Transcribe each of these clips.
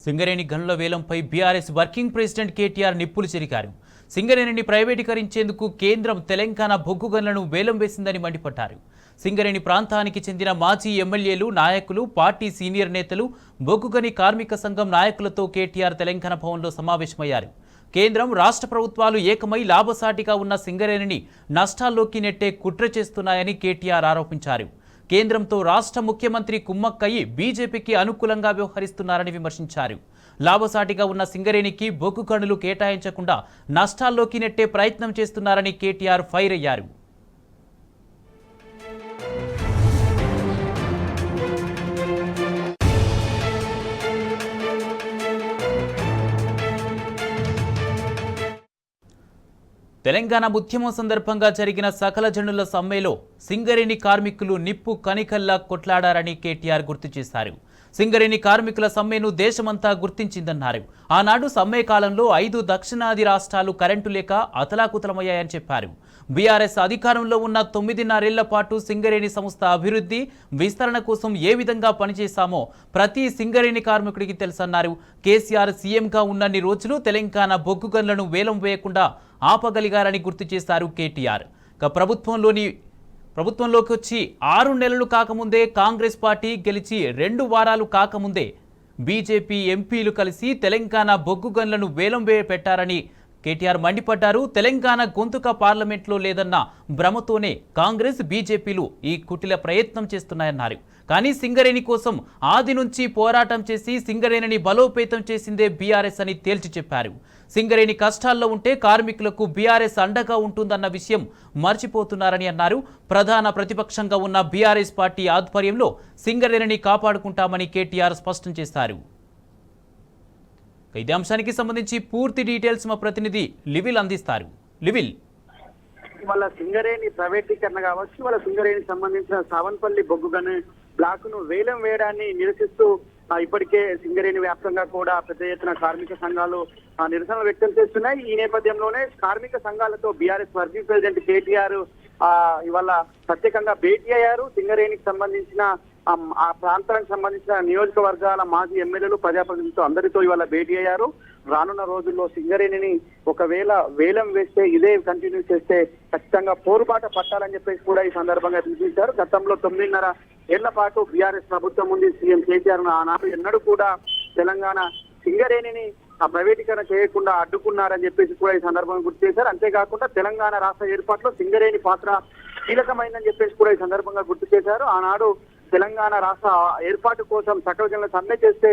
సింగరేణి గనుల వేలంపై BRS working president KTR నిప్పులు చెరికారు. సింగరేణిని ప్రైవేటీకరించేందుకు కేంద్రం తెలంగాణ బొగ్గు గనులను వేలం వేసిందని మండిపడ్డారు. సింగరేణి ప్రాంతానికి చెందిన మాజీ ఎమ్మెల్యేలు, నాయకులు, పార్టీ సీనియర్ నేతలు, బొగ్గు గని కార్మిక సంఘం నాయకులతో కేటీఆర్ తెలంగాణ భవన్లో సమావేశమయ్యారు. కేంద్రం, రాష్ట్ర ప్రభుత్వాలు ఏకమై లాభసాటిగా ఉన్న సింగరేణిని నష్టాల్లోకి నెట్టే కుట్ర చేస్తున్నాయని కేటీఆర్ ఆరోపించారు. కేంద్రంతో రాష్ట్ర ముఖ్యమంత్రి కుమ్మక్కయ్యి బీజేపీకి అనుకూలంగా వ్యవహరిస్తున్నారని విమర్శించారు. లాభసాటిగా ఉన్న సింగరేణికి బొగ్గు గనులు కేటాయించకుండా నష్టాల్లోకి నెట్టే ప్రయత్నం చేస్తున్నారని కేటీఆర్ ఫైర్ అయ్యారు. తెలంగాణ ఉద్యమం సందర్భంగా జరిగిన సకల జనుల సమ్మెలో సింగరేణి కార్మికులు నిప్పు కణికల్లా కొట్లాడారని కేటీఆర్ గుర్తు చేశారు. సింగరేణి కార్మికుల సమ్మెను దేశమంతా గుర్తించిందన్నారు. ఆనాడు సమ్మె కాలంలో 5 దక్షిణాది రాష్ట్రాలు కరెంటు లేక అతలాకుతలమయ్యాయని చెప్పారు. బీఆర్ఎస్ అధికారంలో ఉన్న 9.5 ఏళ్ల పాటు సింగరేణి సంస్థ అభివృద్ధి, విస్తరణ కోసం ఏ విధంగా పనిచేశామో ప్రతి సింగరేణి కార్మికుడికి తెలుసన్నారు. కేసీఆర్ సీఎంగా ఉన్నన్ని రోజులు తెలంగాణ బొగ్గు గనులను వేలం వేయకుండా ఆపగలిగారని గుర్తు చేశారు కేటీఆర్. ప్రభుత్వంలోకి వచ్చి 6 నెలలు కాకముందే, కాంగ్రెస్ పార్టీ గెలిచి 2 వారాలు కాకముందే బీజేపీ ఎంపీలు కలిసి తెలంగాణ బొగ్గు గనులను వేలం పెట్టారని కేటీఆర్ మండిపడ్డారు. తెలంగాణ గొంతుక పార్లమెంట్లో లేదన్న భ్రమతోనే కాంగ్రెస్, బీజేపీలు ఈ కుటిల ప్రయత్నం చేస్తున్నాయన్నారు. కానీ సింగరేణి కోసం ఆది నుంచి పోరాటం చేసి సింగరేణిని బలోపేతం చేసిందే బీఆర్ఎస్ అని తేల్చి చెప్పారు. సింగరేణి కష్టాల్లో ఉంటే కార్మికులకు బీఆర్ఎస్ అండగా ఉంటుందన్న విషయం మర్చిపోతున్నారని అన్నారు. ప్రధాన ప్రతిపక్షంగా ఉన్న బీఆర్ఎస్ పార్టీ ఆధ్వర్యంలో సింగరేణిని కాపాడుకుంటామని కేటీఆర్ స్పష్టం చేశారు. ఇదే అంశానికి సంబంధించి పూర్తి డీటెయిల్స్ మా ప్రతినిధి లివిల్ అందిస్తారు. లివిల్, వాళ్ళ సింగరేణి ప్రైవేటీకరణ కావచ్చు, వాళ్ళ సింగరేణికి సంబంధించిన సావన్పల్లి బొగ్గు గని బ్లాక్ ను వేలం వేయడాన్ని నిరసిస్తూ ఇప్పటికే సింగరేణి వ్యాప్తంగా కూడా పెద్ద ఎత్తున కార్మిక సంఘాలు నిరసన వ్యక్తం చేస్తున్నాయి. ఈ నేపథ్యంలోనే కార్మిక సంఘాలతో బీఆర్ఎస్ వర్కింగ్ ప్రెసిడెంట్ కేటీఆర్ ఇవాళ ప్రత్యేకంగా భేటీ అయ్యారు. సింగరేణికి సంబంధించిన ఆ ప్రాంతానికి సంబంధించిన నియోజకవర్గాల మాజీ ఎమ్మెల్యేలు, ప్రజాప్రతినిధులతో అందరితో ఇవాళ భేటీ అయ్యారు. రానున్న రోజుల్లో సింగరేణిని ఒకవేళ వేలం వేస్తే, ఇదే కంటిన్యూ చేస్తే ఖచ్చితంగా పోరుబాట పట్టాలని చెప్పేసి కూడా ఈ సందర్భంగా పిలిపించారు. గతంలో 9.5 ఏళ్ల పాటు బీఆర్ఎస్ ప్రభుత్వం ఉంది. సీఎం కేసీఆర్ ఆనాడు ఎన్నడూ కూడా తెలంగాణ సింగరేణిని ప్రైవేటీకరణ చేయకుండా అడ్డుకున్నారని చెప్పేసి కూడా ఈ సందర్భంగా గుర్తు చేశారు. అంతేకాకుండా తెలంగాణ రాష్ట్ర ఏర్పాటులో సింగరేణి పాత్ర కీలకమైందని చెప్పేసి కూడా ఈ సందర్భంగా గుర్తు చేశారు. ఆనాడు తెలంగాణ రాష్ట్ర ఏర్పాటు కోసం సకల జనుల సమ్మె చేస్తే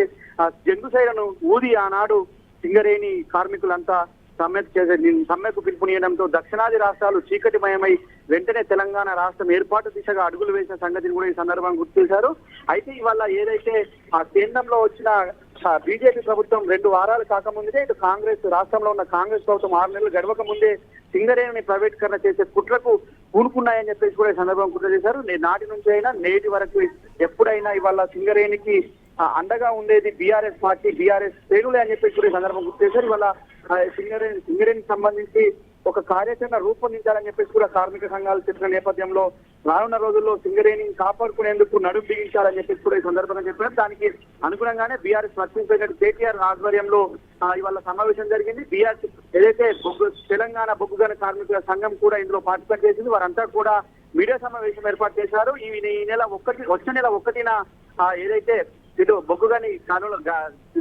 జంగుసైలను ఊది ఆనాడు సింగరేణి కార్మికులంతా సమ్మెకు పిలుపునియడంతో దక్షిణాది రాష్ట్రాలు చీకటిమయమై వెంటనే తెలంగాణ రాష్ట్రం ఏర్పాటు దిశగా అడుగులు వేసిన సంగతిని కూడా ఈ సందర్భంగా గుర్తు చేశారు. అయితే ఇవాళ ఏదైతే కేంద్రంలో వచ్చిన బీజేపీ ప్రభుత్వం 2 వారాలు కాకముందే, ఇటు కాంగ్రెస్, రాష్ట్రంలో ఉన్న కాంగ్రెస్ ప్రభుత్వం 6 నెలలు గడవక ముందే సింగరేణిని ప్రైవేటీకరణ చేసే కుట్రకు పూనుకున్నాయని చెప్పేసి కూడా ఈ సందర్భంగా గుర్తు చేశారు. నాటి నుంచి అయినా నేటి వరకు ఎప్పుడైనా ఇవాళ సింగరేణికి అండగా ఉండేది బీఆర్ఎస్ పార్టీ, బీఆర్ఎస్ శ్రేణులే అని చెప్పేసి కూడా ఈ సందర్భంగా గుర్తు చేశారు. ఇవాళ సింగరేణికి సంబంధించి ఒక కార్యాచరణ రూపొందించాలని చెప్పేసి కూడా కార్మిక సంఘాలు చెప్పిన నేపథ్యంలో రానున్న రోజుల్లో సింగరేణిని కాపాడుకునేందుకు నడుం బిగించాలని చెప్పేసి కూడా ఈ సందర్భంగా చెప్పారు. దానికి అనుగుణంగానే బీఆర్ఎస్ వర్కింగ్ ప్రెసిడెంట్ కేటీఆర్ ఆధ్వర్యంలో ఇవాళ సమావేశం జరిగింది. బీఆర్ఎస్ ఏదైతే తెలంగాణ బొగ్గు గని కార్మికుల సంఘం కూడా ఇందులో పార్టిసిపేట్ చేసింది. వారంతా కూడా మీడియా సమావేశం ఏర్పాటు చేశారు. వచ్చే నెల 1న ఏదైతే ఇటు బొగ్గు గని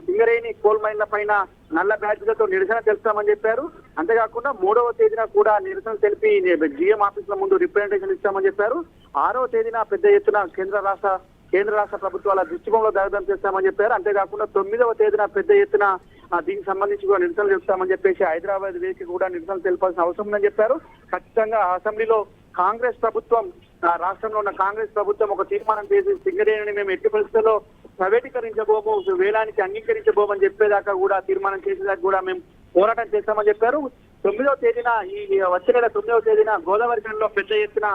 సింగరేణి కోల్ మైన్ల పైన నల్ల బ్యాడ్జ్లతో నిరసన తెలుస్తామని చెప్పారు. అంతేకాకుండా 3వ తేదీన కూడా నిరసన తెలిపి జీఎం ఆఫీసుల ముందు రిప్రజెంటేషన్ ఇస్తామని చెప్పారు. 6వ తేదీన పెద్ద ఎత్తున కేంద్ర రాష్ట్ర ప్రభుత్వాల దృష్టికోణంలో దగ్ధం చేస్తామని చెప్పారు. అంతేకాకుండా 9వ తేదీన పెద్ద ఎత్తున దీనికి సంబంధించి కూడా నిరసనలు చెప్తామని చెప్పేసి హైదరాబాద్ వేదిక కూడా నిరసనలు తెలపాల్సిన అవసరం ఉందని చెప్పారు. ఖచ్చితంగా అసెంబ్లీలో కాంగ్రెస్ ప్రభుత్వం, రాష్ట్రంలో ఉన్న కాంగ్రెస్ ప్రభుత్వం ఒక తీర్మానం చేసి సింగరేణిని మేము ఎట్టి పరిస్థితుల్లో ప్రైవేటీకరించబోము, వేలానికి అంగీకరించబోమని చెప్పేదాకా కూడా తీర్మానం చేసేదాకా కూడా మేము పోరాటం చేస్తామని చెప్పారు. 9వ తేదీన వచ్చే నెల 9వ తేదీన గోదావరిలో పెద్ద ఎత్తున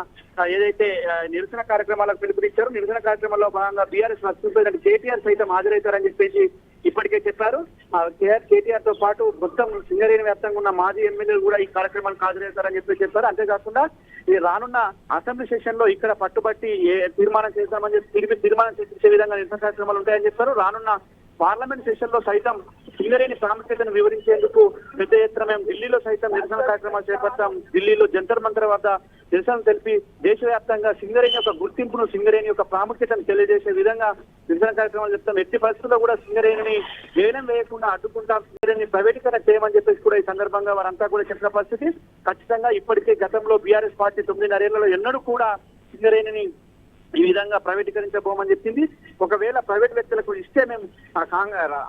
ఏదైతే నిరసన కార్యక్రమాలకు పిలుపునిచ్చారు. నిరసన కార్యక్రమంలో భాగంగా బీఆర్ఎస్ వర్కింగ్ ప్రెసిడెంట్ కేటీఆర్ సైతం హాజరవుతారని చెప్పేసి ఇప్పటికే చెప్పారు. కేటీఆర్ తో పాటు మొత్తం సింగరేణి వ్యాప్తంగా ఉన్న మాజీ ఎమ్మెల్యేలు కూడా ఈ కార్యక్రమానికి హాజరవుతారని చెప్పారు. అంతేకాకుండా ఈ రానున్న అసెంబ్లీ సెషన్ లో ఇక్కడ పట్టుబట్టి తీర్మానం చేస్తామని చెప్పి తీర్మానం చేసే విధంగా నిరసన కార్యక్రమాలు ఉంటాయని చెప్పారు. రానున్న పార్లమెంట్ సెషన్ లో సైతం సింగరేణి ప్రాముఖ్యతను వివరించేందుకు పెద్ద ఎత్తున మేము ఢిల్లీలో సైతం నిరసన కార్యక్రమాలు చేపట్టాం. ఢిల్లీలో జంతర్ మంతర్ వద్ద నిరసన తెలిపి దేశవ్యాప్తంగా సింగరేణి యొక్క గుర్తింపును, సింగరేణి యొక్క ప్రాముఖ్యతను తెలియజేసే విధంగా నిరసన కార్యక్రమాలు చెప్తాం. ఎట్టి పరిస్థితుల్లో కూడా సింగరేణిని వేలం వేయకుండా అడ్డుకుంటాం, సింగరేణిని ప్రైవేటీకరణ చేయమని చెప్పేసి కూడా ఈ సందర్భంగా వారంతా కూడా చెప్పిన పరిస్థితి. ఖచ్చితంగా ఇప్పటికే గతంలో బీఆర్ఎస్ పార్టీ 9.5 ఏళ్లలో ఎన్నడూ కూడా సింగరేణిని ఈ విధంగా ప్రైవేటీకరించబోమని చెప్పింది. ఒకవేళ ప్రైవేట్ వ్యక్తులకు ఇస్తే మేము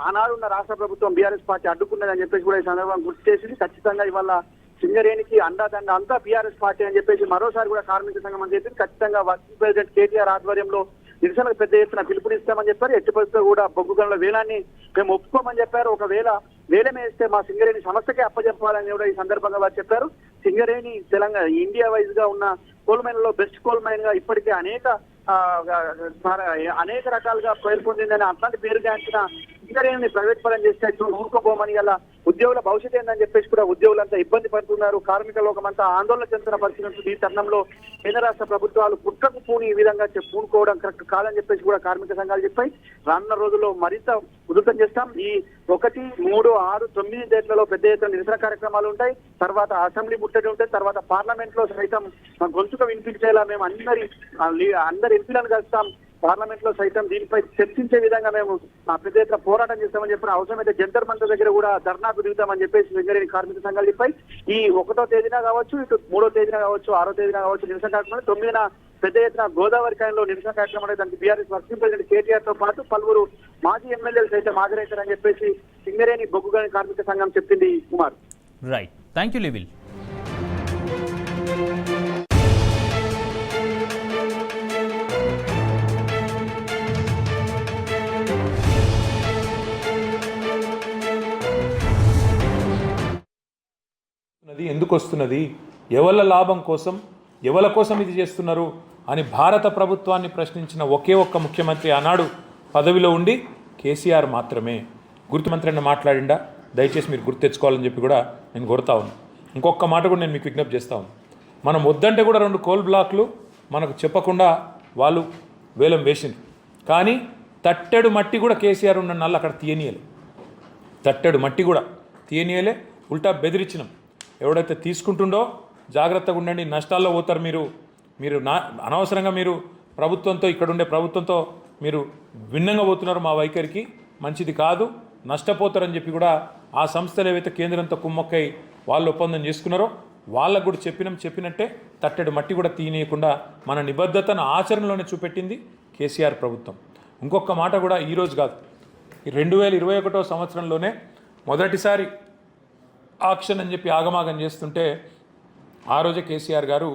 ఆనాడున్న రాష్ట్ర ప్రభుత్వం బీఆర్ఎస్ పార్టీ అడ్డుకున్నదని చెప్పేసి కూడా ఈ సందర్భంగా గుర్తు చేసింది. ఖచ్చితంగా ఇవాళ సింగరేణికి అండాదండ అంతా బీఆర్ఎస్ పార్టీ అని చెప్పేసి మరోసారి కూడా కార్మిక సంఘం అని చెప్పింది. ఖచ్చితంగా వర్కింగ్ ప్రెసిడెంట్ కేటీఆర్ ఆధ్వర్యంలో నిరసనకు పెద్ద ఎత్తున పిలుపునిస్తామని చెప్పారు. ఎట్టి పరిస్థితుల్లో కూడా బొగ్గు గనుల వేలాన్ని మేము ఒప్పుకోమని చెప్పారు. ఒకవేళ వేలం వేస్తే మా సింగరేణి సంస్థకే అప్పచెప్పాలని కూడా ఈ సందర్భంగా వారు చెప్పారు. సింగరేణి తెలంగాణ ఇండియా వైజ్ గా ఉన్న కోల్ మైన్లలో బెస్ట్ కోల్ మైన్ గా ఇప్పటికే అనేక రకాలుగా పేరు పొందిందని అట్లాంటి పేరుగాంచిన సింగరేణిని ప్రైవేట్ పరం చేస్తే ఊరుకోబోమని గల ఉద్యోగుల భవిష్యత్తు ఏందని చెప్పేసి కూడా ఉద్యోగులంతా ఇబ్బంది పడుతున్నారు. కార్మిక లోకమంతా ఆందోళన చెందుతున్న పరిస్థితి. ఈ తరుణంలో కేంద్ర రాష్ట్ర ప్రభుత్వాలు కుట్రకు పూని ఈ విధంగా పూనుకోవడం కరెక్ట్ కాదని చెప్పేసి కూడా కార్మిక సంఘాలు చెప్పాయి. రానున్న రోజుల్లో మరింత ఉధృతం చేస్తాం. ఈ 1, 3, 6, 9 డేట్లలో పెద్ద ఎత్తున నిరసన కార్యక్రమాలు ఉంటాయి. తర్వాత అసెంబ్లీ ముట్టడి ఉంటాయి. తర్వాత పార్లమెంట్ లో సైతం గొంతుక వినిపించేలా మేము అందరి ఎంపీలను కలుస్తాం. పార్లమెంట్ లో సైతం దీనిపై చర్చించే విధంగా మేము పెద్ద ఎత్తున పోరాటం చేస్తామని చెప్పిన అవసరమైతే జంతర్ మంతర్ దగ్గర కూడా ధర్నాకు దిగుతామని చెప్పేసి సింగరేణి కార్మిక సంఘాలు చెప్పాయి. ఈ 1వ తేదీన కావచ్చు, ఇటు 3వ తేదీన కావచ్చు, 6వ తేదీన కావచ్చు నిరసన కార్యక్రమం. 9న పెద్ద ఎత్తున గోదావరి కాయంలో నిరసన కార్యక్రమం దానికి బీఆర్ఎస్ వర్కింగ్ ప్రెసిడెంట్ కేటీఆర్ తో పాటు పలువురు మాజీ ఎమ్మెల్యేలు సైతం హాజరవుతారని చెప్పేసి సింగరేణి బొగ్గు గని కార్మిక సంఘం చెప్పింది. కుమార్. రైట్, థ్యాంక్ యూ లివిల్. ఎందుకు వస్తున్నది, ఎవల లాభం కోసం, ఎవల కోసం ఇది చేస్తున్నారు అని భారత ప్రభుత్వాన్ని ప్రశ్నించిన ఒకే ఒక్క ముఖ్యమంత్రి ఆనాడు పదవిలో ఉండి కేసీఆర్ మాత్రమే. గుర్తుమంత్రి అన్న మాట్లాడిండా, దయచేసి మీరు గుర్తు తెచ్చుకోవాలని చెప్పి కూడా నేను కోరుతా ఉన్నాను. ఇంకొక మాట కూడా నేను మీకు విజ్ఞప్తి చేస్తా ఉన్నాను. మనం వద్దంటే కూడా 2 కోల్ బ్లాక్లు మనకు చెప్పకుండా వాళ్ళు వేలం వేసింది. కానీ తట్టెడు మట్టి కూడా కేసీఆర్ ఉన్న నల్ల అక్కడ తీయనీయలే. తట్టెడు మట్టి కూడా తీయనీయలే, ఉల్టా బెదిరించినాం. ఎవడైతే తీసుకుంటుండో జాగ్రత్తగా ఉండండి, నష్టాల్లో పోతారు మీరు అనవసరంగా మీరు ప్రభుత్వంతో, ఇక్కడుండే ప్రభుత్వంతో మీరు భిన్నంగా పోతున్నారు, మా వైఖరికి మంచిది కాదు, నష్టపోతారని చెప్పి కూడా ఆ సంస్థలు ఏవైతే కేంద్రంతో కుమ్మక్కై వాళ్ళు ఒప్పందం చేసుకున్నారో వాళ్ళకు కూడా చెప్పినట్టే తట్టెడు మట్టి కూడా తీయనీయకుండా మన నిబద్ధతను ఆచరణలోనే చూపెట్టింది కేసీఆర్ ప్రభుత్వం. ఇంకొక మాట కూడా ఈరోజు కాదు, ఈ 2021వ సంవత్సరంలోనే మొదటిసారి ఆక్షన్ అని చెప్పి ఆగమాగం చేస్తుంటే ఆ రోజే కేసీఆర్ గారు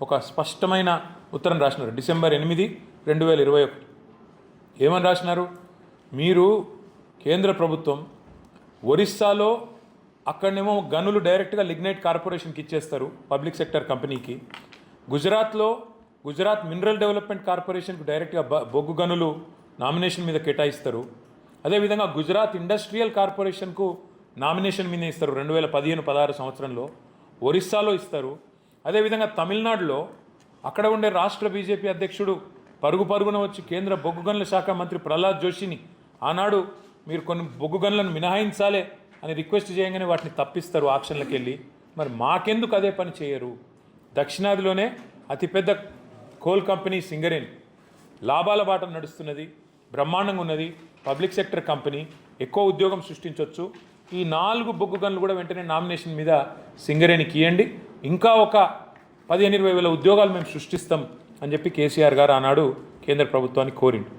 ఒక స్పష్టమైన ఉత్తరం రాసినారు. డిసెంబర్ 8, 2021 ఏమని రాసినారు? మీరు కేంద్ర ప్రభుత్వం ఒరిస్సాలో అక్కడనేమో గనులు డైరెక్ట్గా లిగ్నైట్ కార్పొరేషన్కి ఇచ్చేస్తారు, పబ్లిక్ సెక్టర్ కంపెనీకి. గుజరాత్ మినరల్ డెవలప్మెంట్ కార్పొరేషన్కి డైరెక్ట్గా బొగ్గు గనులు నామినేషన్ మీద కేటాయిస్తారు. అదేవిధంగా గుజరాత్ ఇండస్ట్రియల్ కార్పొరేషన్కు నామినేషన్ మీద ఇస్తారు 2015-16 సంవత్సరంలో. ఒరిస్సాలో ఇస్తారు. అదేవిధంగా తమిళనాడులో అక్కడ ఉండే రాష్ట్ర బీజేపీ అధ్యక్షుడు పరుగున వచ్చి కేంద్ర బొగ్గు గనుల శాఖ మంత్రి ప్రహ్లాద్ జోషిని ఆనాడు మీరు కొన్ని బొగ్గు గనులను మినహాయించాలే అని రిక్వెస్ట్ చేయగానే వాటిని తప్పిస్తారు ఆక్షన్లకు వెళ్ళి. మరి మాకెందుకు అదే పని చేయరు? దక్షిణాదిలోనే అతిపెద్ద కోల్ కంపెనీ సింగరేణి లాభాల బాట నడుస్తున్నది, బ్రహ్మాండంగా ఉన్నది, పబ్లిక్ సెక్టర్ కంపెనీ, ఎక్కువ ఉద్యోగం సృష్టించవచ్చు. ఈ 4 బొగ్గు గనులు కూడా వెంటనే నామినేషన్ మీద సింగరేణికి ఇవ్వండి, ఇంకా ఒక 15-20 వేల ఉద్యోగాలు మేము సృష్టిస్తాం అని చెప్పి కేసీఆర్ గారు ఆనాడు కేంద్ర ప్రభుత్వాన్ని కోరిండు.